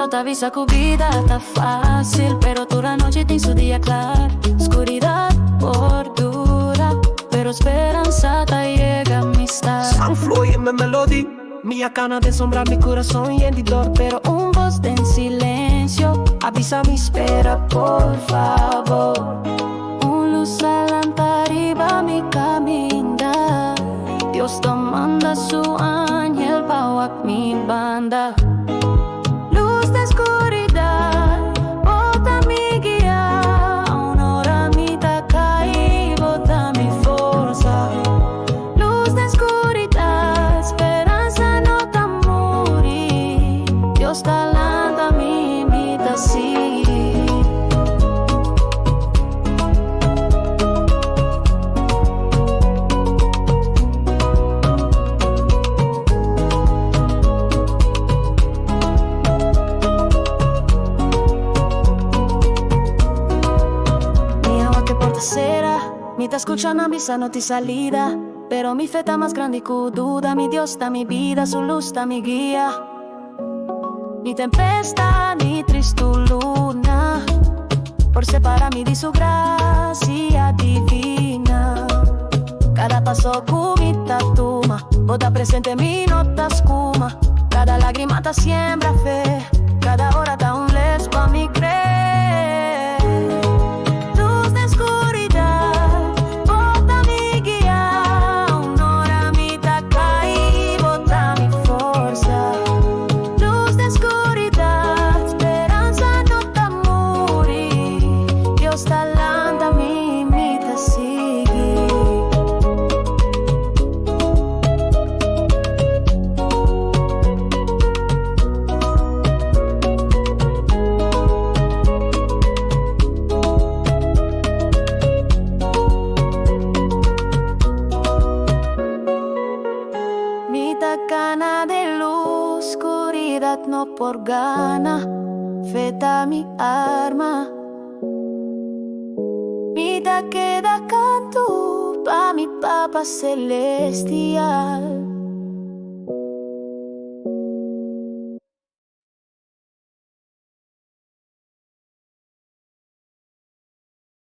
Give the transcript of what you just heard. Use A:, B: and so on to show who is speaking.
A: no te avisa que vida está fácil, pero toda noche tem su día claro. Oscuridad por dura, pero esperanza te llega amistad.
B: Sang fluye en mi melodía, mia cana de sombra mi corazón y en dor.
A: Pero un voz en silencio
B: Avisa mi espera, por favor.
A: un luz adelante arriba mi camina. Dios te manda su ángel bawa mi banda. Luz de oscuridad, bota mi guía. Una hora mi caí, bota mi fuerza. Luz de oscuridad, esperanza no te morir. Dios te alanta mi vida así. Mi te escuchan avisando ti salida, pero mi fe está más grande que duda. Mi Dios está mi vida, su luz está mi guía. Ni tempestad, ni triste luna, por separarme de su gracia divina. Cada paso cubita tuma, bota presente mi nota escuma. Cada lágrima te siembra fe, cada hora da un les pa' mi creer. Gana de luz, oscuridad no por gana, feta mi arma. Vida queda canto pa' mi Papa celestial.